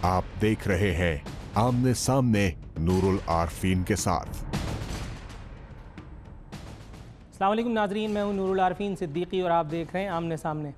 आप देख रहे हैं आमने सामने नूरुल आरफीन के साथ। अस्सलाम वालेकुम नाजरीन, मैं हूं नूरुल आरफीन सिद्दीकी और आप देख रहे हैं आमने सामने।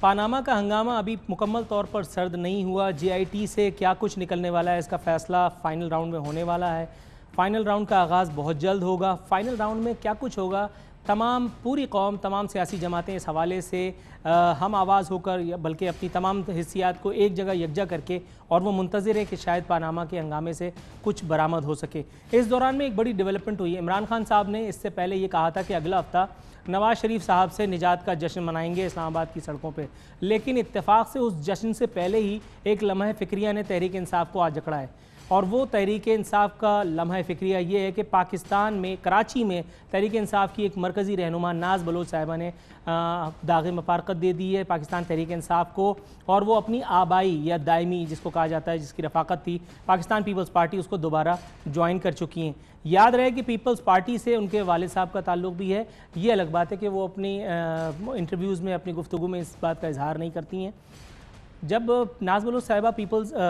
पानामा का हंगामा अभी मुकम्मल तौर पर सर्द नहीं हुआ। जीआईटी से क्या कुछ निकलने वाला है, इसका फैसला फ़ाइनल राउंड में होने वाला है। फ़ाइनल राउंड का आगाज़ बहुत जल्द होगा। फ़ाइनल राउंड में क्या कुछ होगा, पूरी कौम, तमाम सियासी जमातें इस हवाले से हम आवाज़ होकर, बल्कि अपनी तमाम हिस्सियात को एक जगह यकजा करके, और वो मुंतज़िर है कि शायद पानामा के हंगामे से कुछ बरामद हो सके। इस दौरान में एक बड़ी डेवलपमेंट हुई है। इमरान खान साहब ने इससे पहले ये कहा था कि अगला हफ्ता नवाज़ शरीफ साहब से निजात का जश्न मनाएंगे इस्लामाबाद की सड़कों पे, लेकिन इत्तेफाक से उस जश्न से पहले ही एक लम्हा फ़िक्रिया ने तहरीक इंसाफ को आज जकड़ा है। और वो तहरीक इंसाफ का लम्हा फ़िक्रिया ये है कि पाकिस्तान में, कराची में, तहरीक इंसाफ की एक मरकज़ी रहनुमा नाज बलोच साहिबा ने दाग़े मफारकत दे दी है पाकिस्तान तहरीक इंसाफ को, और वो अपनी आबाई या दायमी जिसको कहा जाता है, जिसकी रफ़ाकत थी पाकिस्तान पीपल्स पार्टी, उसको दोबारा ज्वाइन कर चुकी हैं। याद रहे कि पीपल्स पार्टी से उनके वालिद साहब का ताल्लुक़ भी है। ये अलग बात है कि वो अपनी इंटरव्यूज़ में, अपनी गुफ्तगू में इस बात का इजहार नहीं करती हैं। जब नाज बलोच साहिबा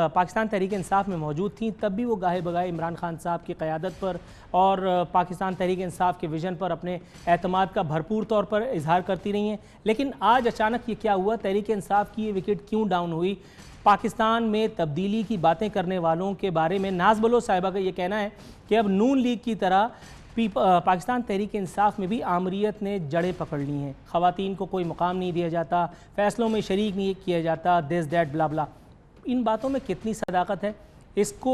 पाकिस्तान तहरीक इंसाफ में मौजूद थी, तब भी वो गाहे बगाहे इमरान खान साहब की क़यादत पर और पाकिस्तान तहरीक इंसाफ के विज़न पर अपने एतमाद का भरपूर तौर पर इजहार करती रही हैं। लेकिन आज अचानक ये क्या हुआ, तहरीक इंसाफ की ये विकेट क्यों डाउन हुई? पाकिस्तान में तब्दीली की बातें करने वालों के बारे में नाज बलोच साहिबा का ये कहना है कि अब नून लीग की तरह पाकिस्तान तहरीक इंसाफ में भी आमरीत ने जड़ें पकड़ ली हैं। ख़वातीन को कोई मुकाम नहीं दिया जाता, फ़ैसलों में शरीक नहीं किया जाता, दिस दैट ब्ला ब्ला। इन बातों में कितनी सदाकत है, इसको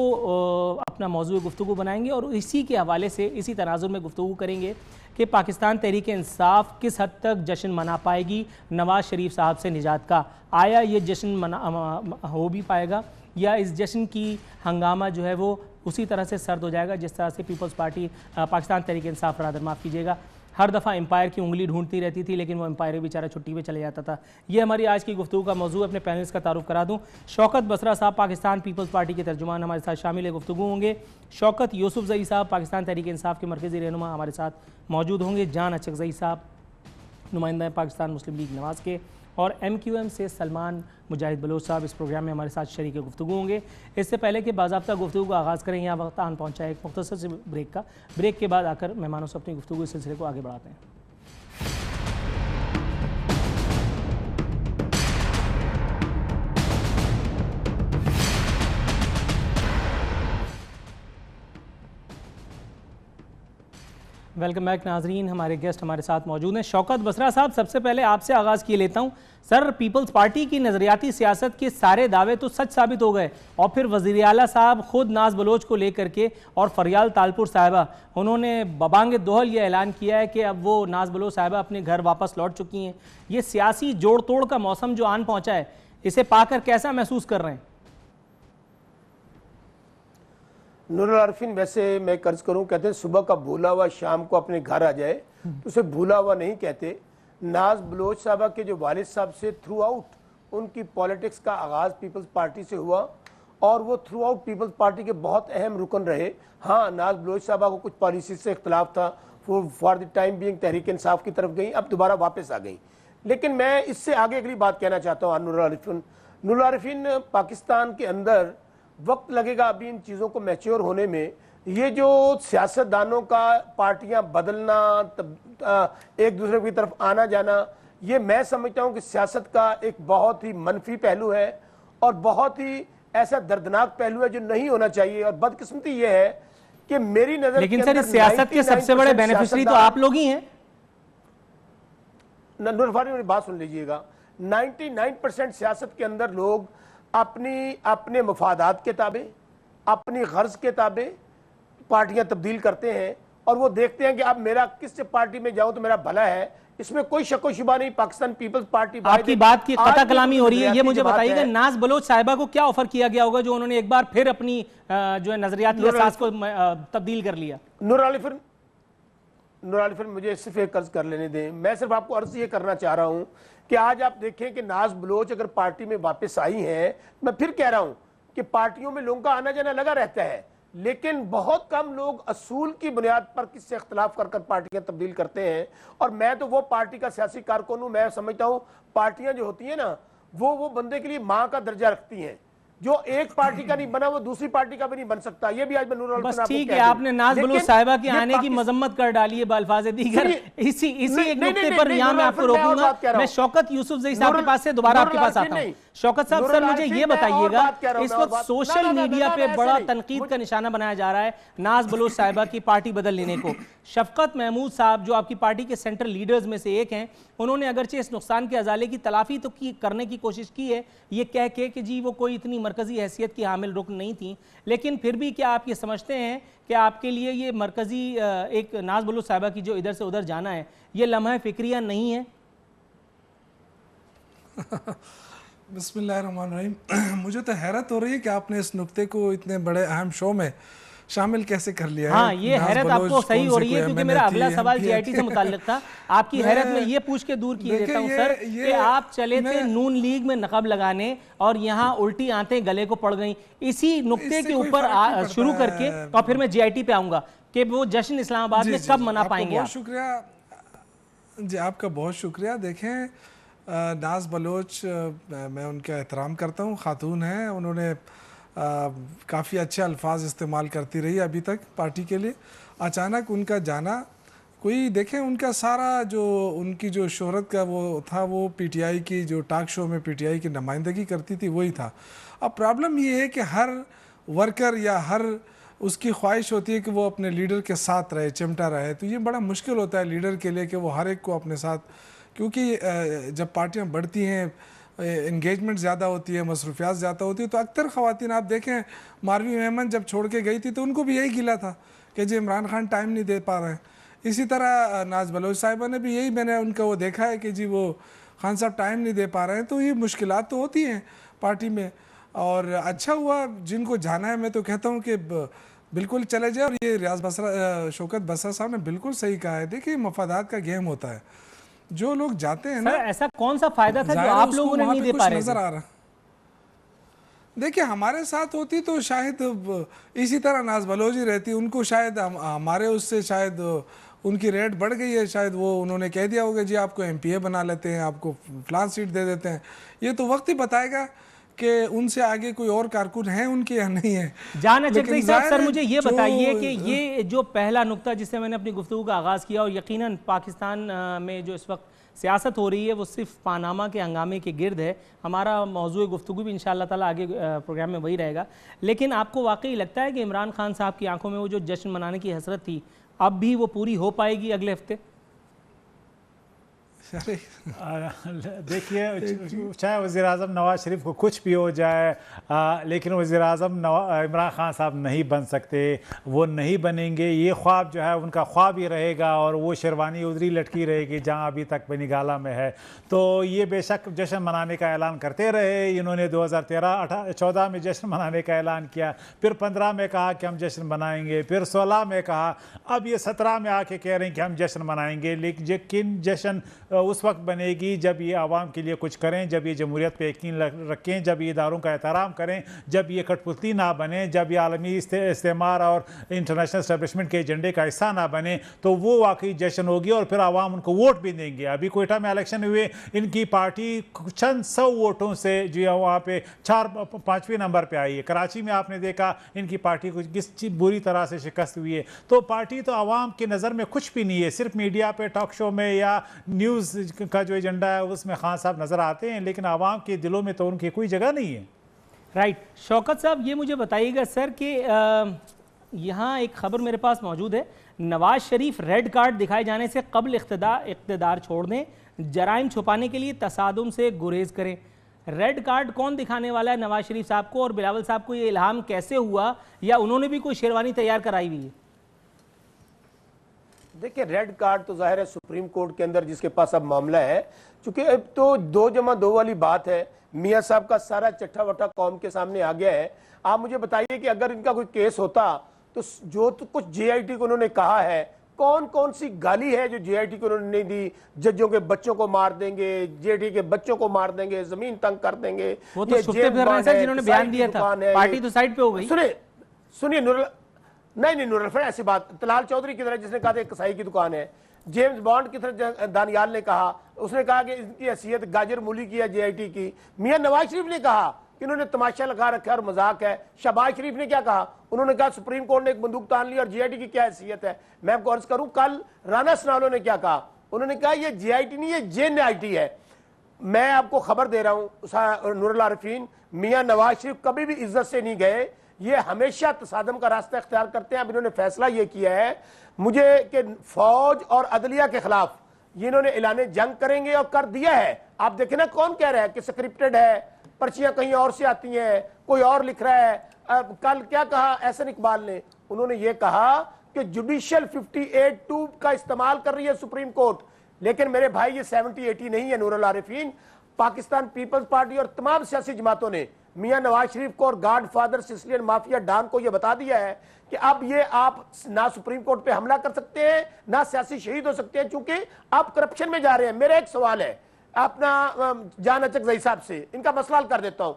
अपना मौजूद गुफ्तगू बनाएंगे और इसी के हवाले से, इसी तनाजुर में गुफ्तगू करेंगे कि पाकिस्तान तहरीक इंसाफ किस हद तक जश्न मना पाएगी नवाज़ शरीफ साहब से निजात का। आया ये जश्न हो भी पाएगा, या इस जश्न की हंगामा जो है वो उसी तरह से सर्द हो जाएगा जिस तरह से peoples party, Pakistan Tehreek Insaf rather, माफ़ कीजिएगा, हर दफ़ा एम्पायर की उंगली ढूंढती रहती थी, लेकिन वो एम्पायर बेचारा छुट्टी पे चले जाता था। ये हमारी आज की गुफ्तगू का मौजू। अपने पैनलिस्ट का तारुफ करा दूँ। शौकत बसरा साहब पाकिस्तान पीपल्स पार्टी के तर्जुमान हमारे साथ शामिल गुफ्तगू होंगे। शौकत यूसुफजई साहब पाकिस्तान तहरीक इंसाफ के मरकज़ी रहनुमा हमारे साथ मौजूद होंगे। जान अचकजई साहब नुमाइंदा पाकिस्तान मुस्लिम लीग नवाज़ के, और MQM से सलमान मुजाहिद बलोच साहब इस प्रोग्राम में हमारे साथ शरीक गुफ्तगू होंगे। इससे पहले कि बाज़ाब्ता गुफ्तगू का आगाज़ करें, यहाँ वक्त आन पहुँचा है एक मुख्तसर से ब्रेक का। ब्रेक के बाद आकर मेहमानों से अपनी गुफ्तगू इस सिलसिले को आगे बढ़ाते हैं। वेलकम बैक नाजरीन। हमारे गेस्ट हमारे साथ मौजूद हैं। शौकत बसरा साहब, सबसे पहले आपसे आगाज़ किए लेता हूँ। सर, पीपल्स पार्टी की नज़रियाती सियासत के सारे दावे तो सच साबित हो गए, और फिर वज़ीर आला साहब खुद नाज बलोच को लेकर के, और फरियाल तालपुर साहिबा, उन्होंने बबांग दोहल ये ऐलान किया है कि अब वो नाज बलोच साहिबा अपने घर वापस लौट चुकी हैं। ये सियासी जोड़ तोड़ का मौसम जो आन पहुँचा है, इसे पाकर कैसा महसूस कर रहे हैं? नूरुल आरफीन, वैसे मैं कर्ज करूं, कहते हैं सुबह का भूला हुआ शाम को अपने घर आ जाए, तो उसे भूला हुआ नहीं कहते। नाज बलोच साहबा के जो वालिद साहब से थ्रू आउट उनकी पॉलिटिक्स का आगाज़ पीपल्स पार्टी से हुआ, और वो थ्रू आउट पीपल्स पार्टी के बहुत अहम रुकन रहे। हाँ, नाज बलोच साहबा को कुछ पॉलिसी से इख्तलाफ था, वो for the time being Tehreek Insaf की तरफ गई, अब दोबारा वापस आ गई। लेकिन मैं इससे आगे अगली बात कहना चाहता हूँ। नूरुल आरफीन, पाकिस्तान के अंदर वक्त लगेगा अभी इन चीज़ों को मैच्योर होने में। ये जो सियासतदानों का पार्टियां बदलना, एक दूसरे की तरफ आना जाना, ये मैं समझता हूं कि सियासत का एक बहुत ही मनफी पहलू है, और बहुत ही ऐसा दर्दनाक पहलू है जो नहीं होना चाहिए। और बदकिस्मती ये है कि मेरी नजर, लेकिन सर, इस सियासत के सबसे बड़े बेनिफिशियरी तो आप लोग ही हैं। मेरी बात सुन लीजिएगा। 99% सियासत के अंदर लोग अपने मफादात के ताबे, अपनी गर्ज के ताबे पार्टियां तब्दील करते हैं, और वो देखते हैं कि अब मेरा किस पार्टी में जाऊं तो मेरा भला है। इसमें कोई शक व शुबा नहीं। पाकिस्तान पीपल्स पार्टी, आपकी बात की कता कलामी हो रही है। ये मुझे बताइएगा, नाज बलोच साहिबा को क्या ऑफर किया गया होगा जो उन्होंने एक बार फिर अपनी जो है नजरियाती असास को तब्दील कर लिया? नूरुल आरफीन, मुझे सिर्फ एक कर्ज कर लेने दें। मैं सिर्फ आपको अर्ज ये करना चाह रहा हूं कि आज आप देखें कि नाज बलोच अगर पार्टी में वापस आई हैं, मैं फिर कह रहा हूं कि पार्टियों में लोगों का आना जाना लगा रहता है, लेकिन बहुत कम लोग असूल की बुनियाद पर किससे इख्तलाफ कर पार्टियां तब्दील करते हैं। और मैं तो वो पार्टी का सियासी कारकुन हूं। मैं समझता हूं पार्टियां जो होती हैं ना, वो बंदे के लिए माँ का दर्जा रखती हैं। जो एक पार्टी का नहीं बना वो दूसरी पार्टी का भी नहीं बन सकता। ये भी आज मैं नूरुल बस आपको ठीक कह है, दूं। आपने नाज बलूच लेकिन साहिबा के ये आने की मजम्मत कर डाली है बाल्फाज़ दीगर। इसी एक नुक्ते पर यहाँ मैं आपको रोकूंगा। मैं शौकत यूसुफ ज़ई साहब के पास से दोबारा आपके पास आता हूँ। शौकत साहब, सर मुझे ये बताइएगा, इस वक्त सोशल मीडिया पे बड़ा तनकीद का निशाना बनाया जा रहा है नाज बलूच साहिबा की पार्टी बदल लेने को। शफकत महमूद साहब जो आपकी पार्टी के सेंट्रल लीडर्स में से एक हैं, उन्होंने अगरचे इस नुकसान के अजाले की तलाफी तो करने की कोशिश की है, ये कह के कि जी वो कोई इतनी मरकजी हैसियत की हामिल रुकन नहीं थी, लेकिन फिर भी क्या आप ये समझते हैं कि आपके लिए ये मरकजी एक नाज बलूच साहिबा की जो इधर से उधर जाना है, ये लम्हा फिक्रिया नहीं है? बिस्मिल्लाहिर्रहमानिर्रहीम। मुझे तो हैरत हो रही है कि आपने इस नुक्ते को इतने बड़े अहम शो में शामिल कैसे कर लिया है। हाँ, ये हैरत आपको सही हो रही है, क्योंकि मेरा अगला सवाल जीआईटी से मुताल्लिक था। आपकी हैरत में ये पूछ के दूर किए देता हूँ सर कि आप चले थे नून लीग में नकब लगाने और यहाँ उल्टी आंतें गले को पड़ गई। इसी नुक्ते के ऊपर शुरू करके और फिर मैं जीआईटी पे आऊंगा कि वो जश्न इस्लामाबाद में कब मना पाएंगे। बहुत शुक्रिया जी, आपका बहुत शुक्रिया। देखें, नाज बलोच, मैं उनका एहतराम करता हूँ, खातून हैं, उन्होंने काफ़ी अच्छे अल्फाज इस्तेमाल करती रही अभी तक पार्टी के लिए। अचानक उनका जाना, कोई देखें उनका सारा जो उनकी जो शोहरत का वो था, वो पीटीआई की जो टॉक शो में पीटीआई की नुमाइंदगी करती थी वही था। अब प्रॉब्लम ये है कि हर वर्कर या हर उसकी ख्वाहिश होती है कि वो अपने लीडर के साथ रहे, चिमटा रहे, तो ये बड़ा मुश्किल होता है लीडर के लिए कि वो हर एक को अपने साथ, क्योंकि जब पार्टियाँ बढ़ती हैं, इंगेजमेंट ज़्यादा होती है, मसरूफियात ज़्यादा होती है, तो अक्सर ख़वातीन आप देखें, मारवी मेमन जब छोड़ के गई थी तो उनको भी यही गिला था कि जी इमरान खान टाइम नहीं दे पा रहे हैं। इसी तरह नाज बलोच साहिबा ने भी यही, मैंने उनका वो देखा है कि जी वो खान साहब टाइम नहीं दे पा रहे हैं। तो ये मुश्किलात तो होती हैं पार्टी में, और अच्छा हुआ जिनको जाना है, मैं तो कहता हूँ कि बिल्कुल चले जाए। और ये रियाज बसरा, शौकत बसरा साहब ने बिल्कुल सही कहा है। देखिए, मफादात का गेम होता है, जो लोग जाते हैं ना, ऐसा कौन सा फायदा था जो आप लोगों ने नहीं दे पा रहे नजर आ रहा। देखिए, हमारे साथ होती तो शायद इसी तरह नाज बलोच ही रहती, उनको शायद हमारे उससे शायद उनकी रेट बढ़ गई है, शायद वो उन्होंने कह दिया होगा जी आपको एमपीए बना लेते हैं, आपको फ्लान सीट दे देते हैं। ये तो वक्त ही बताएगा कि उनसे आगे कोई और कारकुन है उनके या नहीं है। जान अचकज़ई साहब, सर मुझे ये बताइए कि ये जो पहला नुक्ता जिससे मैंने अपनी गुफ्तगू का आगाज़ किया, और यकीनन पाकिस्तान में जो इस वक्त सियासत हो रही है वो सिर्फ पानामा के हंगामे के गिर्द है। हमारा मौजूद गुफ्तगू भी इंशाअल्लाह ताला आगे प्रोग्राम में वही रहेगा। लेकिन आपको वाकई लगता है कि इमरान खान साहब की आंखों में वो जो जश्न मनाने की हसरत थी, अब भी वो पूरी हो पाएगी अगले हफ्ते? देखिए, चाहे वज़ीर-ए-आज़म नवाज़ शरीफ को कुछ भी हो जाए, लेकिन वज़ीर-ए-आज़म इमरान खान साहब नहीं बन सकते, वो नहीं बनेंगे। ये ख्वाब जो है उनका ख्वाब ही रहेगा, और वो शेरवानी उधरी लटकी रहेगी जहां अभी तक बेनीगाला में है। तो ये बेशक जश्न मनाने का ऐलान करते रहे। इन्होंने 2013-14 में जश्न मनाने का ऐलान किया, फिर 15 में कहा कि हम जश्न मनाएंगे, फिर 16 में कहा, अब ये 17 में आके कह रहे हैं कि हम जश्न मनाएंगे। लेकिन जश्न उस वक्त बनेगी जब ये आवाम के लिए कुछ करें, जब ये जमहूरियत पे यकीन रखें, जब ये इदारों का एहतराम करें, जब ये कठपुतली ना बने, जब ये आलमी इस्तेमार और इंटरनेशनल एस्टेब्लिशमेंट के एजेंडे का हिस्सा ना बने, तो वो वाकई जश्न होगी और फिर आवाम उनको वोट भी देंगे। अभी कोयटा में इलेक्शन हुए, इनकी पार्टी चंद 100 वोटों से जो है वहाँ पे 4-5वें नंबर पर आई है। कराची में आपने देखा इनकी पार्टी को किस बुरी तरह से शिकस्त हुई है। तो पार्टी तो आवाम की नज़र में कुछ भी नहीं है, सिर्फ मीडिया पे टॉक शो में या न्यूज़ का जो एजेंडा है उसमें खान साहब नजर आते हैं, लेकिन आवाम के दिलों में तो उनकी कोई जगह नहीं है। राइट। शौकत साहब, ये मुझे बताइएगा सर कि यहाँ एक खबर मेरे पास मौजूद है, नवाज शरीफ रेड कार्ड दिखाए जाने से कबल इख्तिदार छोड़ दें, जराइम छुपाने के लिए तसादुम से गुरेज करें। रेड कार्ड कौन दिखाने वाला है नवाज शरीफ साहब को, और बिलावल साहब को ये इल्हाम कैसे हुआ, या उन्होंने भी कोई शेरवानी तैयार कराई हुई है? देखिए, रेड कार्ड तो जाहिर है सुप्रीम कोर्ट के अंदर जिसके पास अब मामला है, चूंकि अब तो 2+2 वाली बात है, मियां साहब का सारा चट्टा वट्टा कौम के सामने आ गया है। आप मुझे बताइए कि अगर इनका कोई केस होता तो जो तो कुछ जेआईटी को उन्होंने कहा है, कौन कौन सी गाली है जो जेआईटी को उन्होंने नहीं दी? जजों के बच्चों को मार देंगे, जेआईटी के बच्चों को मार देंगे, जमीन तंग कर देंगे, वो तो छुपते फिर रहे हैं सर, जिन्होंने बयान दिया था, पार्टी तो साइड पे हो गई। सुनिए नहीं नूरुल फैज़, ऐसी बात तलाल चौधरी की तरह जिसने कहा था कसाई की दुकान है, जेम्स बॉन्ड की तरह दानियाल ने कहा, उसने कहा कि इनकी हैसियत गाजर मूली की है जेआईटी की। मियां नवाज शरीफ ने कहा कि इन्होंने तमाशा लगा रखा है और मजाक है। शहबाज शरीफ ने क्या कहा, उन्होंने कहा सुप्रीम कोर्ट ने एक बंदूक तान ली और जीआईटी की क्या हैसियत है। मैं आपको अर्ज करूं, कल राना सनाउल्लाह ने क्या कहा, उन्होंने कहा ये जीआईटी नहीं, ये जेएनआईटी है। मैं आपको खबर दे रहा हूं नूरुल आरिफीन, मियां नवाज शरीफ कभी भी इज्जत से नहीं गए, ये हमेशा तसादम का रास्ता इख्तियार करते हैं। अब इन्होंने फैसला ये किया है मुझे कि फौज और अदलिया के खिलाफ ये इन्होंने ऐलान जंग करेंगे और कर दिया है। आप देखें ना कौन कह रहा है कि स्क्रिप्टेड है, पर्चियां कहीं और से आती हैं, कोई और लिख रहा है। कल क्या कहा एहसन इकबाल ने, उन्होंने ये कहा कि जुडिशियल 58(2) का इस्तेमाल कर रही है सुप्रीम कोर्ट। लेकिन मेरे भाई ये 70-80 नहीं है नूरुल आरिफीन। पाकिस्तान पीपल्स पार्टी और तमाम सियासी जमातों ने मियां नवाज शरीफ को और godfather Sicilian mafia don को यह बता दिया है कि अब ये आप ना सुप्रीम कोर्ट पे हमला कर सकते हैं ना सियासी शहीद हो सकते हैं, क्योंकि आप करप्शन में जा रहे हैं। मेरा एक सवाल है अपना जान अचकजई साहब से, इनका मसला हल कर देता हूं।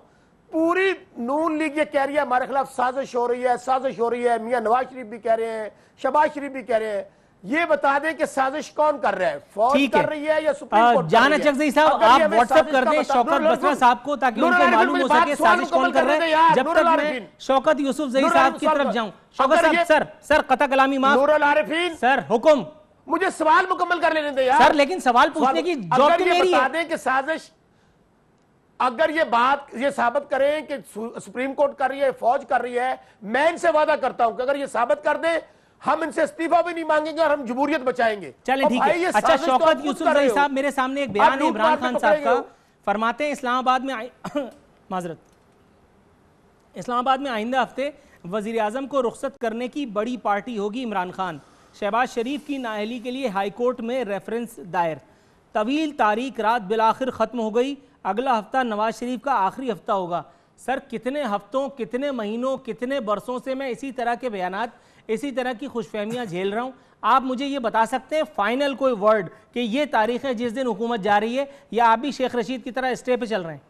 पूरी नून लीग ये कह रही है हमारे खिलाफ साजिश हो रही है, साजिश हो रही है। मियां नवाज शरीफ भी कह रहे हैं, शहबाज शरीफ भी कह रहे हैं। ये बता दें कि साजिश कौन कर रहा है, फौज कर रही है या सुप्रीम कोर्ट? जान अचकजई साहब आप व्हाट्सएप कर दें शौकत बसरा साहब को ताकि उनको मालूम हो सके साजिश कौन कर रहे हैं। जब तक मैं शौकत यूसुफजई साहब की तरफ जाऊं, शौकत साहब सर कता कलामी माफ, नूरुल आरिफीन सर हुक्म, मुझे सवाल मुकम्मल कर लेने दे यार सर। लेकिन सवाल पूछने की जॉब तो मेरी है। बता दें कि साजिश, अगर ये बात ये साबित करें कि सुप्रीम कोर्ट कर रही है, फौज कर रही है, मैं इनसे वादा करता हूं कि अगर ये साबित कर दे हम इनसे इस्तीफा भी नहीं मांगेंगे और हम जमहूरियत बचाएंगे। चलें ठीक है। अच्छा शौकत यूसुफजई साहब, मेरे सामने एक बयान है इमरान खान साहब का, फरमाते हैं इस्लामाबाद में माजरत इस्लामाबाद में आइंदा हफ्ते वजीर आजम को रुखसत करने की बड़ी पार्टी होगी इमरान खान। शहबाज शरीफ की नाअहली के लिए हाई कोर्ट में रेफरेंस दायर। तवील तारीख रात बिलाखिर ख़त्म हो गई। अगला हफ्ता नवाज शरीफ का आखिरी हफ्ता होगा। सर कितने हफ्तों, कितने महीनों, कितने बरसों से मैं इसी तरह के बयानात, इसी तरह की खुशफहमियाँ झेल रहा हूँ। आप मुझे ये बता सकते हैं फाइनल कोई वर्ड कि ये तारीख है जिस दिन हुकूमत जा रही है, या आप भी शेख रशीद की तरह स्टे पे चल रहे हैं?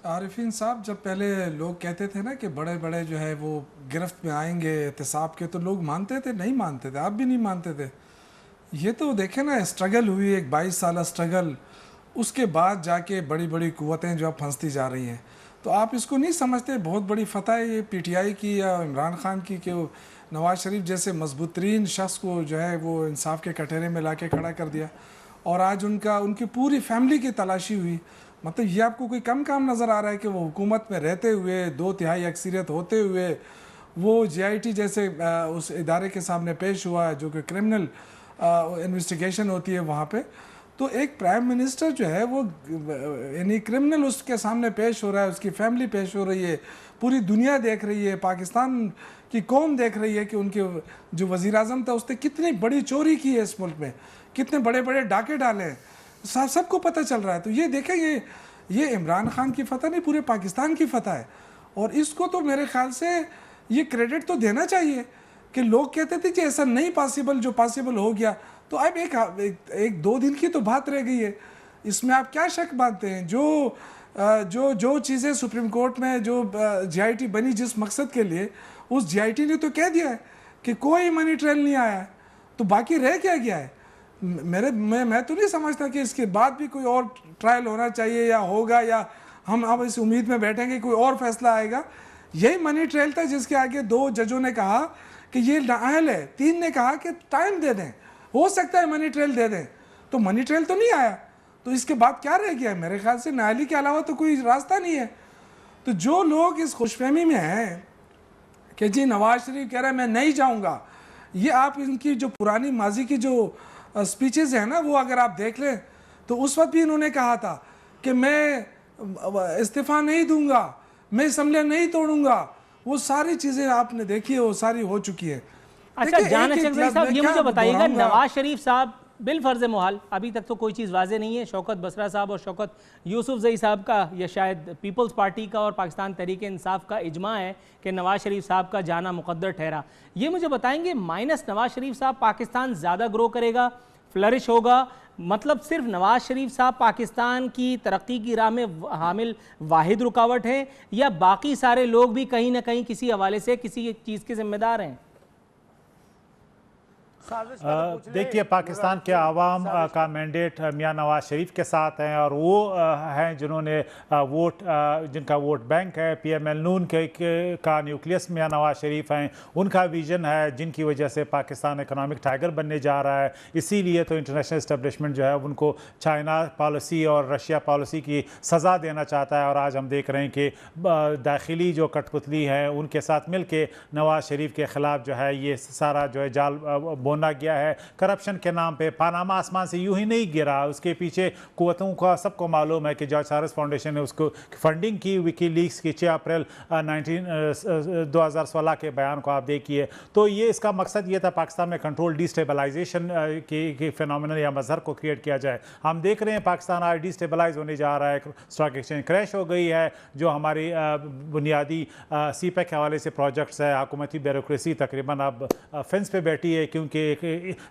आरिफीन साहब, जब पहले लोग कहते थे ना कि बड़े बड़े जो है वो गिरफ्त में आएंगे एहतसाब के, तो लोग मानते थे? नहीं मानते थे, आप भी नहीं मानते थे। ये तो देखें ना, स्ट्रगल हुई एक 22 साल स्ट्रगल, उसके बाद जाके बड़ी बड़ी कुव्वतें जो अब फंसती जा रही हैं। तो आप इसको नहीं समझते बहुत बड़ी फतह है ये पीटीआई की या इमरान खान की कि नवाज शरीफ जैसे मजबूत तरीन शख्स को जो है वो इंसाफ के कटहरे में ला के खड़ा कर दिया, और आज उनकी पूरी फैमिली की तलाशी हुई। मतलब ये आपको कोई कम काम नज़र आ रहा है कि वो हुकूमत में रहते हुए 2/3 अक्सरियत होते हुए वो जीआईटी जैसे उस इदारे के सामने पेश हुआ है जो कि क्रिमिनल इन्वेस्टिगेशन होती है वहाँ पे। तो एक प्राइम मिनिस्टर जो है वो यानी क्रिमिनल उसके सामने पेश हो रहा है, उसकी फैमिली पेश हो रही है, पूरी दुनिया देख रही है, पाकिस्तान की कौम देख रही है कि उनके जो वज़ीर आज़म था उसने कितनी बड़ी चोरी की है इस मुल्क में, कितने बड़े बड़े डाके डाले हैं, सबको पता चल रहा है। तो ये देखें, ये इमरान खान की फतह नहीं, पूरे पाकिस्तान की फतह है। और इसको तो मेरे ख्याल से ये क्रेडिट तो देना चाहिए कि लोग कहते थे कि ऐसा नहीं पॉसिबल, जो पॉसिबल हो गया। तो अब एक 2 दिन की तो बात रह गई है, इसमें आप क्या शक मानते हैं? जो चीज़ें सुप्रीम कोर्ट में जो जीआईटी बनी जिस मकसद के लिए, उस जीआईटी ने तो कह दिया है कि कोई मनी ट्रेल नहीं आया है, तो बाकी रह क्या गया है? मैं तो नहीं समझता कि इसके बाद भी कोई और ट्रायल होना चाहिए या होगा, या हम अब इस उम्मीद में बैठेंगे कोई और फैसला आएगा। यही मनी ट्रेल था जिसके आगे 2 जजों ने कहा कि ये नाअहल है, 3 ने कहा कि टाइम दे दें, हो सकता है मनी ट्रेल दे दें। तो मनी ट्रेल तो नहीं आया, तो इसके बाद क्या रह गया? मेरे ख्याल से नाअहली के अलावा तो कोई रास्ता नहीं है। तो जो लोग इस खुशफहमी में हैं कि जी नवाज शरीफ कह रहा है मैं नहीं जाऊंगा, ये आप इनकी जो पुरानी माजी की जो स्पीचेस हैं ना, वो अगर आप देख लें तो उस वक्त भी इन्होंने कहा था कि मैं इस्तीफा नहीं दूंगा, मैं असम्बली नहीं तोड़ूंगा। वो सारी चीज़ें आपने देखी है, वो सारी हो चुकी है। अच्छा जान अचकजई साहब, ये मुझे बताइएगा, नवाज शरीफ साहब बिल फर्ज मोहाल, अभी तक तो कोई चीज़ वाजे नहीं है। शौकत बसरा साहब और शौकत यूसुफजई साहब का, या शायद पीपल्स पार्टी का और पाकिस्तान तहरीक इंसाफ का इजमा है कि नवाज शरीफ साहब का जाना मुकद्दर ठहरा। ये मुझे बताएंगे माइनस नवाज शरीफ साहब पाकिस्तान ज़्यादा ग्रो करेगा, फ्लरिश होगा? मतलब सिर्फ नवाज शरीफ साहब पाकिस्तान की तरक्की की राह में हामिल वाहिद रुकावट है, या बाकी सारे लोग भी कहीं ना कहीं किसी हवाले से किसी चीज़ के जिम्मेदार हैं? साजिश का तो पूछ लें। देखिए, पाकिस्तान के आवाम का मैंडेट मियां नवाज शरीफ के साथ हैं और वो हैं जिन्होंने वोट जिनका वोट बैंक है। PML नून का न्यूक्लियस मियां नवाज शरीफ हैं। उनका विजन है जिनकी वजह से पाकिस्तान इकोनॉमिक टाइगर बनने जा रहा है। इसीलिए तो इंटरनेशनल इस्टेब्लिशमेंट जो है उनको चाइना पॉलिसी और रशिया पॉलिसी की सज़ा देना चाहता है। और आज हम देख रहे हैं कि दाखिली जो कठपुतली है उनके साथ मिल के नवाज शरीफ के ख़िलाफ़ जो है ये सारा जो है जाल बोना गया है। करप्शन के नाम पे पानामा आसमान से यूं ही नहीं गिरा, उसके पीछे कुव्वतों का सबको मालूम है कि जॉर्ज सॉरोस फाउंडेशन ने उसको फंडिंग की। विकीलीक्स की 6 अप्रैल 2016 के बयान को आप देखिए। तो ये इसका मकसद ये था पाकिस्तान में कंट्रोल डिस्टेबलाइजेशन की फिनोमिनल या मजहर को क्रिएट किया जाए। हम देख रहे हैं पाकिस्तान आज डिस्टेबलाइज होने जा रहा है। स्टॉक एक्सचेंज क्रैश हो गई है। जो हमारी बुनियादी CPEC के हवाले से प्रोजेक्ट्स है, हुकूमती ब्यूरोक्रेसी तकरीबन अब फेंस पे बैठी है क्योंकि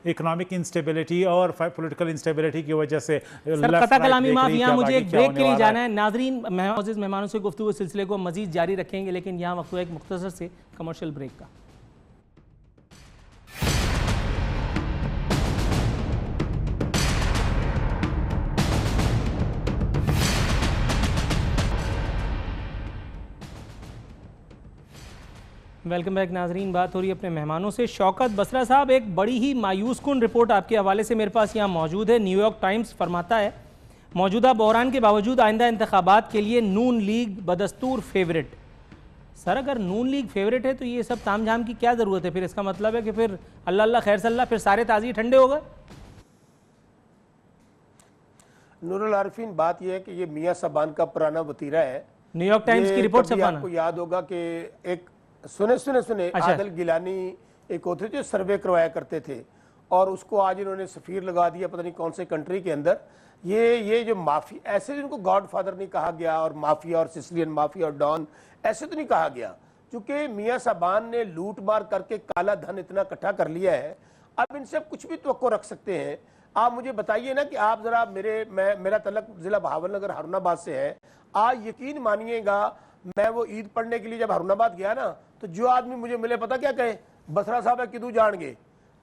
इकोनॉमिक इंस्टेबिलिटी और पॉलिटिकल इंस्टेबिलिटी की वजह से कथा कलामी माफ। यहाँ मुझे एक ब्रेक के लिए जाना है। नाजरीन, मेहमानों से गुफ्तगू सिलसिले को मजीद जारी रखेंगे, लेकिन यहाँ वक्त एक मुख्तसर से कमर्शियल ब्रेक का। वेलकम बैक नाजरीन। बात हो रही है अपने मेहमानों से। शौकत बसरा साहब, एक बड़ी ही मायूस कुन रिपोर्ट आपके हवाले से मेरे पास यहाँ मौजूद है। न्यूयॉर्क टाइम्स फरमाता है, मौजूदा बहरान के बावजूद आइंदा इंतखाबात के लिए नून लीग बदस्तूर फेवरेट। सर, अगर नून लीग फेवरेट है तो ये सब तामझाम की क्या ज़रूरत है? फिर इसका मतलब है कि फिर अल्लाह अल्लाह खैर सल्ला, फिर सारे ताज़ी ठंडे हो गए। नूरुल आरिफीन, बात यह है कि ये मियां साबान का पुराना वतीरा है। न्यूयॉर्क टाइम्स की रिपोर्ट छपाना। आपको याद होगा कि एक सुने अच्छा। आदिल गिलानी एक होते जो सर्वे करवाया करते थे और उसको आज इन्होंने सफीर लगा दिया पता नहीं कौन से कंट्री के अंदर। ये जो माफी, ऐसे इनको गॉड फादर नहीं कहा गया और माफिया और सिसिलियन माफिया और डॉन ऐसे तो नहीं कहा गया, क्योंकि मियां साबान ने लूट मार करके काला धन इतना इकट्ठा कर लिया है। अब इनसे कुछ भी तवक्को रख सकते हैं। आप मुझे बताइए ना कि आप जरा मेरा तलक जिला बहावलनगर हारूनाबाद से है। आज यकीन मानिएगा, मैं वो ईद पढ़ने के लिए जब हारूनाबाद गया ना, तो जो आदमी मुझे मिले पता क्या कहे, बसरा साहब है किदू जान गए।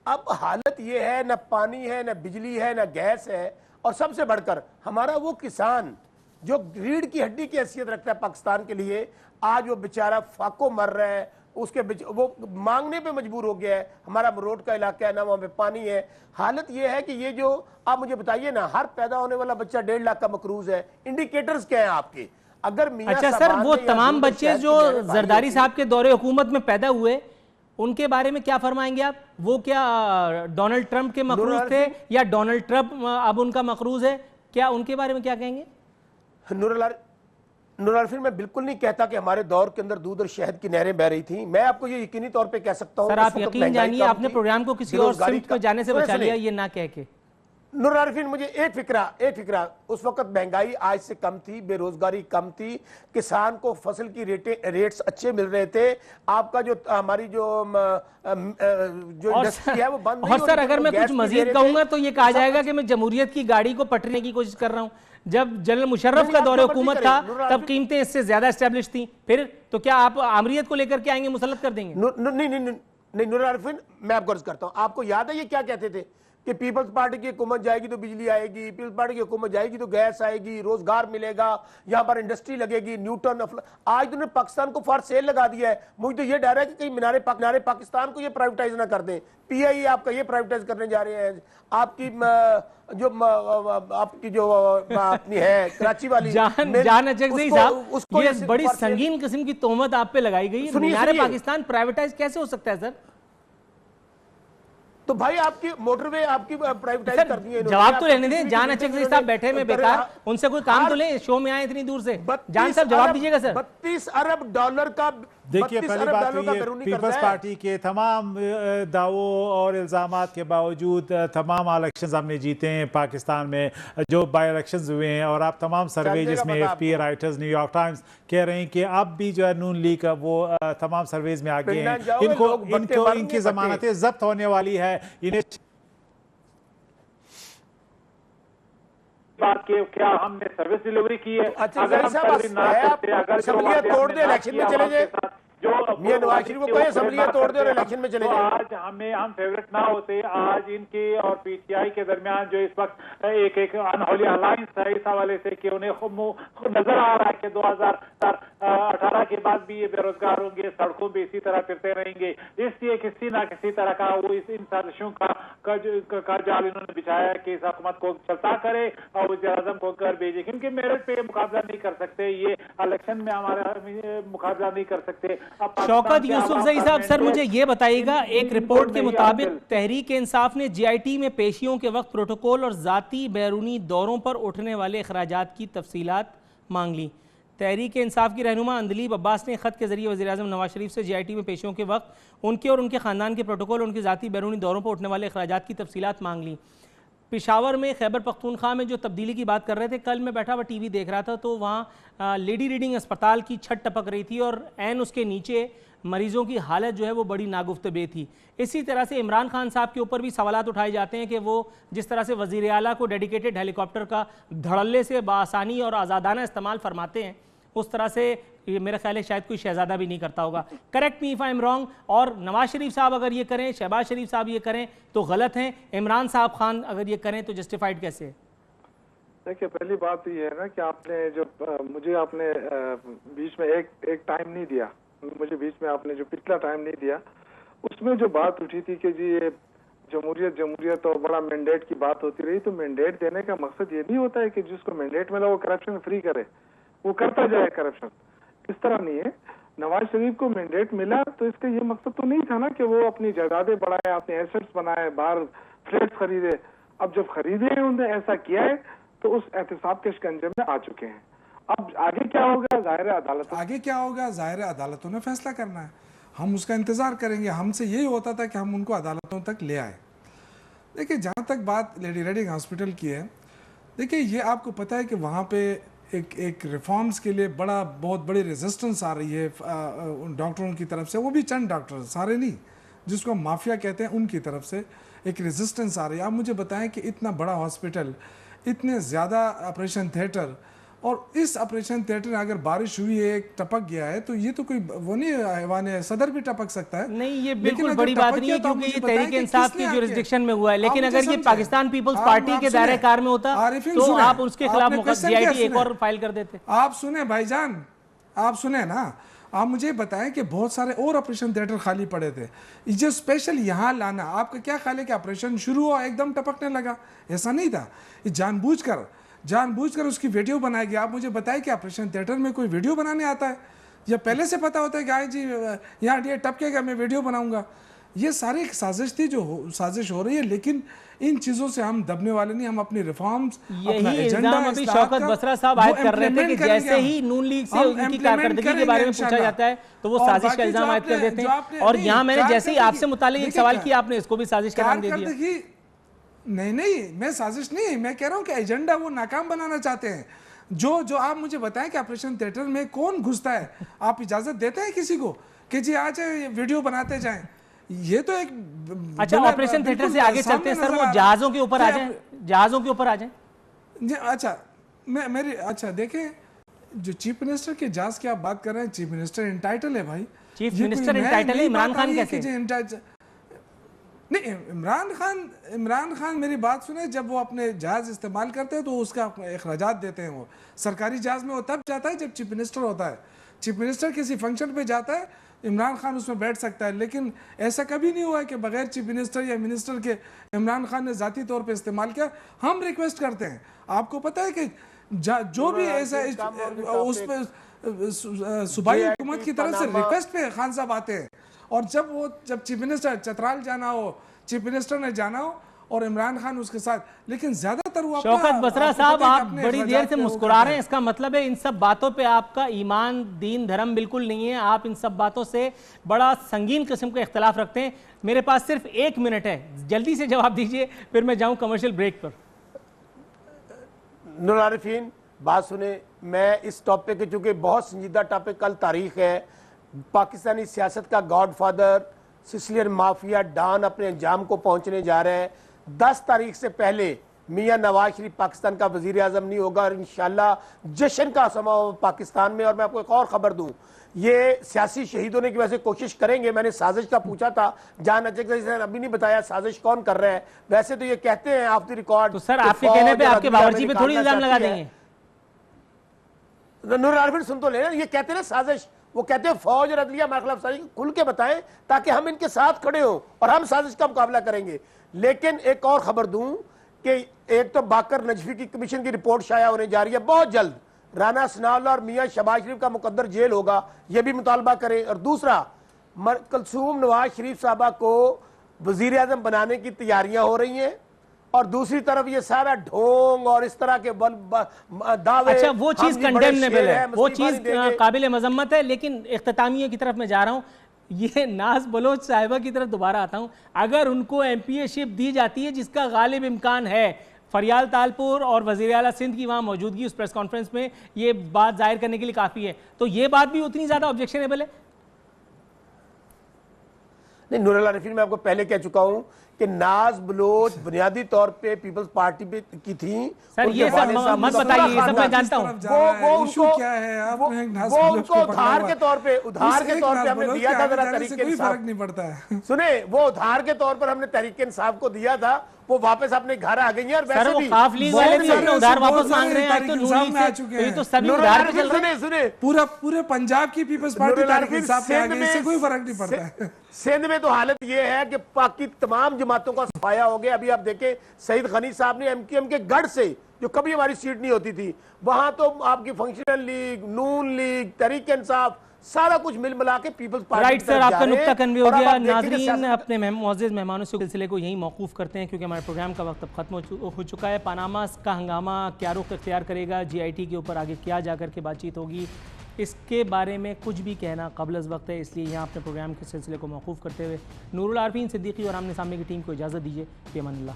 अब हालत ये है, न पानी है, न बिजली है, न गैस है, और सबसे बढ़कर हमारा वो किसान जो रीढ़ की हड्डी की हैसियत रखता है पाकिस्तान के लिए, आज वो बेचारा फाको मर रहा है। उसके वो मांगने पे मजबूर हो गया है। हमारा रोड का इलाका है ना, वहाँ पे पानी है। हालत ये है कि ये जो आप मुझे बताइए ना, हर पैदा होने वाला बच्चा 1.5 लाख का मकरूज है। इंडिकेटर्स क्या है आपके? अगर अच्छा सर, वो तमाम बच्चे जो जरदारी साहब के दौरे हुकूमत में पैदा हुए, उनके बारे में क्या फरमाएंगे आप? वो क्या डोनाल्ड ट्रंप के मकरूज थे या डोनाल्ड ट्रंप अब उनका मकरूज है? क्या उनके बारे में क्या कहेंगे? नूर, मैं बिल्कुल नहीं कहता कि हमारे दौर के अंदर दूध और शहद की नहरें बह रही थी। मैं आपको ये यकीनी तौर पे कह सकता हूं। सर, आप यकीन जानिए, आपने प्रोग्राम को किसी और सिमत पे जाने से बचा लिया, ये ना कह के। नूर आरिफीन, मुझे एक फिक्रा, उस वक्त महंगाई आज से कम थी, बेरोजगारी कम थी, किसान को फसल की रेट्स अच्छे मिल रहे थे। आपका जो हमारी जो इंडस्ट्री है वो बंद नहीं। और सर, अगर मैं कुछ मजीद कहूंगा तो ये कहा जाएगा कि मैं जमहूरियत की गाड़ी को पटने की कोशिश कर रहा हूं। जब जनरल मुशर्रफ का दौरे हुकूमत था तब कीमतें इससे ज्यादा एस्टेब्लिश थी। फिर तो क्या आप आमरीत को लेकर के आएंगे, मुसल्लत कर देंगे? नहीं नूर आरिफीन, मैं आपको अर्ज करता हूं। आपको याद है ये क्या कहते थे कि पीपल्स पार्टी की हुकूमत जाएगी तो बिजली आएगी, पीपल्स पार्टी की हुकूमत जाएगी तो गैस आएगी, रोजगार मिलेगा, यहाँ पर इंडस्ट्री लगेगी, न्यूटन। आज तुमने पाकिस्तान को फॉर सेल लगा दिया है। मुझे तो ये डर है कि कहीं मीनारे पाकिस्तान को ये प्राइवेटाइज ना कर दें। PIE आपका ये प्राइवेटाइज करने जा रहे हैं। आपकी जो अपनी है कराची वाली जान अचकज़ई साहब, ये बड़ी संगीन किस्म की तोहमत आप पे लगाई गई है। मीनारे पाकिस्तान प्राइवेटाइज कैसे हो सकता है सर? तो भाई आपकी मोटरवे आपकी प्राइवेटाइज कर दी है। जवाब तो लेने दें। जान अचकज़ई साहब बैठे में बेकार, उनसे कोई काम तो ले, शो में आए इतनी दूर से। जान साहब जवाब दीजिएगा सर। 32 अरब डॉलर का, देखिए, पहली बात तो ये पीपल्स पार्टी के तमाम दावों और इल्जामात के बावजूद तमाम इलेक्शंस हमने जीते हैं पाकिस्तान में, जो बाई इलेक्शंस हुए हैं। और आप तमाम सर्वे जिसमें AFP राइटर्स, न्यूयॉर्क टाइम्स कह रहे हैं कि अब भी जो है नून लीग वो तमाम सर्वेज में आगे हैं। इनकी जमानतें जब्त होने वाली है। इन्हें बात के क्या हमने सर्विस डिलीवरी की है? अच्छा, अगर हम तोड़ दे इलेक्शन में चले जाए, मियां नवाज शरीफ को कहें असेंबलियां तोड़ दे और इलेक्शन में चले जाए। आज हम फेवरेट ना होते, आज इनकी और पीटीआई के दरमियान जो इस वक्त एक अनहोली अलायंस है इस हवाले से कि उन्हें नजर आ रहा है कि 2018 के बाद भी ये बेरोजगार होंगे, सड़कों पे इसी तरह फिरते रहेंगे, इसलिए किसी ना किसी तरह का वो इन साजिशों का जाल इन्होंने बिछाया कि इस हुकूमत को चलता करे और वज़ीर आज़म को कर भेजे, क्योंकि मेरिट पे मुकाबला नहीं कर सकते, ये इलेक्शन में हमारा मुकाबला नहीं कर सकते। शौकत यूसुफजई साहब, सर मुझे ये बताइएगा, एक रिपोर्ट के मुताबिक तहरीक इंसाफ ने जीआईटी में पेशियों के वक्त प्रोटोकॉल और जाती बैरूनी दौरों पर उठने वाले अखराजात की तफसीलात मांग ली। तहरीक इंसाफ की रहनुमा अंदलीब अब्बास ने ख़त के जरिए वज़ीर आज़म नवाज शरीफ से जीआईटी में पेशियों के वक्त उनके और उनके ख़ानदान के प्रोटोकॉल और उनकी जाती बैरूनी दौरों पर उठने वाले अखराजात की तफसीलात मांग ली। पेशावर में खैबर पख्तूनख्वा में जो तब्दीली की बात कर रहे थे, कल मैं बैठा हुआ टीवी देख रहा था तो वहाँ लेडी रीडिंग अस्पताल की छत टपक रही थी और ऐन उसके नीचे मरीजों की हालत जो है वो बड़ी नागुफ्तबे थी। इसी तरह से इमरान खान साहब के ऊपर भी सवालात उठाए जाते हैं कि वो जिस तरह से वज़ीर आला को डेडिकेटेड हेलीकॉप्टर का धड़ल्ले से बासानी और आज़ादाना इस्तेमाल फरमाते हैं, उस तरह से ये मेरा ख्याल है शायद कोई शहजादा भी नहीं करता होगा। Correct me if I am wrong. और नवाज शरीफ साहब अगर ये करें, शहबाज शरीफ साहब ये करें तो गलत हैं, इमरान साहब खान अगर ये करें तो जस्टिफाइड कैसे है? देखिए, पहली बात तो ये है ना कि आपने जो मुझे आपने बीच में एक टाइम नहीं दिया, मुझे बीच में आपने जो पिछला टाइम नहीं दिया, उसमें जो बात उठी थी कि जी ये जमहूरियत और बड़ा मैंडेट की बात होती रही, तो मैंडेट देने का मकसद ये नहीं होता है कि जिसको मैंडेट मिला वो करप्शन फ्री करे, वो करता जाए करप्शन, इस तरह नहीं है। नवाज शरीफ को मैंडेट मिला तो इसका ये मकसद तो नहीं था ना कि वो अपनी जायदादें बढ़ाए, अपने एसेट्स बनाए, बाहर फ्लैट्स खरीदे। अब जब खरीदे हैं, उन्होंने ऐसा किया है तो उस एहतसाब के शिकंजे में आ चुके हैं। अब आगे क्या होगा, जाहिर है अदालत, आगे क्या होगा जाहिर है अदालतों ने फैसला करना है, हम उसका इंतज़ार करेंगे। हमसे यही होता था कि हम उनको अदालतों तक ले आए। देखिए, जहाँ तक बात लेडी रीडिंग हॉस्पिटल की है, देखिए ये आपको पता है कि वहाँ पे एक रिफॉर्म्स के लिए बहुत बड़ी रेजिस्टेंस आ रही है डॉक्टरों की तरफ से, वो भी चंद डॉक्टर, सारे नहीं, जिसको हम माफिया कहते हैं, उनकी तरफ से एक रेजिस्टेंस आ रही है। आप मुझे बताएं कि इतना बड़ा हॉस्पिटल, इतने ज़्यादा ऑपरेशन थिएटर, और इस ऑपरेशन थिएटर में अगर बारिश हुई है, टपक गया है, तो ये तो कोई वो नहीं हैवान है, सदर भी टपक सकता है। नहीं, ये बिल्कुल बड़ी बात नहीं है क्योंकि ये तहरीक इंसाफ की जुरिस्डिक्शन में हुआ है। लेकिन अगर ये पाकिस्तान पीपल्स पार्टी के दायरे कार में होता तो आप उसके खिलाफ जीआईटी एक और फाइल कर देते। आप सुने भाईजान, आप सुने ना, आप मुझे बताएं कि बहुत सारे और ऑपरेशन थिएटर खाली पड़े थे, जो स्पेशल यहाँ लाना, आपका क्या ख्याल है कि ऑपरेशन शुरू हुआ एकदम टपकने लगा? ऐसा नहीं था, ये जानबूझकर उसकी वीडियो बनाई गई। आप मुझे बताएं कि ऑपरेशन थिएटर में कोई वीडियो बनाने आता है, या पहले से पता होता है कि जी यहाँ ये टपकेगा, मैं वीडियो बनाऊंगा? ये सारी एक साजिश थी, साजिश हो रही है। लेकिन इन चीजों से हम दबने वाले नहीं, हम अपनी रिफॉर्म्स, यही इल्जाम अभी शौकत बसरा साहब आयद कर रहे थे कि जैसे ही नून लीग से उनकी कारकर्दगी के बारे में पूछा जाता है तो वो साजिश का इल्जाम आयद कर देते हैं। और यहाँ मैंने जैसे ही आपसे मुतालिक एक सवाल किया, आपने इसको भी साजिश का नाम दे दिया। नहीं, मैं साजिश नहीं, मैं कह रहा हूँ कि एजेंडा वो नाकाम बनाना चाहते हैं। जो आप मुझे बताएं कि ऑपरेशन थिएटर में कौन घुसता है? आप इजाजत देते हैं किसी को कि जी आज विडियो बनाते जाएं? ये तो एक अच्छा, ऑपरेशन थिएटर से आगे चलते हैं सर, वो जहाजों के ऊपर आ जाएं। अच्छा देखें, जो चीफ मिनिस्टर के जहाज की आप बात कर रहे हैं, चीफ मिनिस्टर इंटाइटल है भाई, चीफ मिनिस्टर इंटाइटल है, इमरान खान कैसे? नहीं, इमरान खान मेरी बात सुने, जब वो अपने जहाज इस्तेमाल करते हैं तो उसका अखराजात देते हैं। वो सरकारी जहाज में वो तब जाता है जब चीफ मिनिस्टर होता है। चीफ मिनिस्टर किसी फंक्शन पे जाता है, इमरान खान उसमें बैठ सकता है, लेकिन ऐसा कभी नहीं हुआ है कि बगैर चीफ मिनिस्टर या मिनिस्टर के इमरान खान ने ज़ाती तौर पे इस्तेमाल किया। हम रिक्वेस्ट करते हैं, आपको पता है कि जो भी ऐसा उस पर सूबाई हुकूमत की तरफ से रिक्वेस्ट पे खान साहब आते हैं, और जब चीफ मिनिस्टर चतराल जाना हो, चीफ मिनिस्टर ने जाना हो और इमरान खान उसके साथ, लेकिन ज्यादातर वो शौकत बसरा साहब आप बड़ी देर से मुस्कुरा रहे हैं, इसका मतलब है इन सब बातों पे आपका ईमान, दीन, धर्म बिल्कुल नहीं है। आप इन सब बातों से बड़ा संगीन किस्म का इख्तलाफ रखते हैं। मेरे पास सिर्फ 1 मिनट है, जल्दी से जवाब दीजिए, फिर मैं जाऊं कमर्शियल ब्रेक पर। नूरुल आरिफीन, बात सुने, मैं इस टॉपिक के, चूंकि बहुत संजीदा टॉपिक, कल तारीख है, पाकिस्तानी सियासत का गॉडफादर, सिसिलियन माफिया डॉन अपने अंजाम को पहुंचने जा रहे हैं। 10 तारीख से पहले मियां नवाज शरीफ पाकिस्तान का वजीर आजम नहीं होगा, और इंशाल्लाह जश्न का समा पाकिस्तान में। और मैं आपको एक और खबर दूं ये सियासी शहीद होने की वजह से कोशिश करेंगे। मैंने साजिश का पूछा था, जान अचक ने अभी नहीं बताया साजिश कौन कर रहा है। वैसे तो ये कहते हैं ऑफ द रिकॉर्ड। तो सर आपके कहने पे आपके बावर्ची पे थोड़ी इल्जाम लगा देंगे। नूरुल आरफीन सुन तो लेना, ये कहते हैं ना साजिश, वो कहते हैं फौज और अदलिया हमारे खिलाफ साजिश, खुल के बताएं ताकि हम इनके साथ खड़े हों और हम साजिश का मुकाबला करेंगे। लेकिन एक और खबर दूं कि एक तो बाकर नजफी की कमीशन की रिपोर्ट शाया होने जा रही है बहुत जल्द। राना सनाउल्लाह और मियां शहबाज शरीफ का मुकद्दर जेल होगा, यह भी मुतालबा करें। और दूसरा, कलसूम नवाज शरीफ साहबा को वजीर आजम बनाने की तैयारियां हो रही हैं और दूसरी तरफ ये सारा ढोंग और इस तरह के दावे। अच्छा, वो चीज कंडेमनेबल है, वो चीज काबिल मजम्मत है। लेकिन इख्तितामिया की तरफ मैं जा रहा हूं, ये नाज बलोच साहिबा की तरफ दोबारा आता हूं। अगर उनको एमपीए शिप दी जाती है, जिसका गालिब इम्कान है, फरियाल तालपुर और वजीर आला सिंध की वहां मौजूदगी उस प्रेस कॉन्फ्रेंस में ये बात जाहिर करने के लिए काफी है, तो ये बात भी उतनी ज्यादा ऑब्जेक्शनेबल है? नहीं, नूरुल आरफीन मैं आपको पहले कह चुका हूं कि नाज बलोच बुनियादी तौर पे पीपल्स पार्टी पे की थी। सर ये सब मत बताइए, ये सब मैं जानता हूं। वो क्या है, वो उनको उधार के तौर पे हमने दिया था। जरा तहरीक इंसाफ नहीं पड़ता है। सुने, वो उधार के तौर पर हमने तहरीक इंसाफ को दिया था, वो वापस अपने घर आ गई है। और वैसे भी काफ लीग वाले भी अपना उधार वापस मांग रहे हैं, तो नून लीग से ये तो सभी उधार पे चल रहे हैं। सुने, पूरे पंजाब की पीपल्स पार्टी तहरीक इंसाफ में आ गई, इससे कोई फर्क नहीं पड़ता है। सिंध में तो हालत ये है कि पाक की तमाम जमातों का सफाया हो गया। अभी आप देखें, सईद गनी साहब ने एमक्यूएम के गढ़ से, जो कभी हमारी सीट नहीं होती थी, वहां तो आपकी फंक्शनल लीग, नून लीग, तहरीक इंसाफ सारा कुछ मिल मिला के पीपल्स पार्टी। राइट सर, आपका नुक्ता कन्वे हो गया। नाजरीन, अपने मुअज़्ज़िज़ मेहमानों से सिलसिले को यही मौकूफ़ करते हैं क्योंकि हमारे प्रोग्राम का वक्त अब खत्म हो चुका है। पनामा का हंगामा क्या रुख इख्तियार करेगा, GIT के ऊपर आगे क्या जाकर के बातचीत होगी, इसके बारे में कुछ भी कहना क़ब्ल अज़ वक्त है। इसलिए यहाँ अपने प्रोग्राम के सिलसिले को मौकूफ़ करते हुए नूरुल आरफीन सिद्दीकी और आमने सामने की टीम को इजाज़त दीजिए। फ़ी अमान अल्लाह।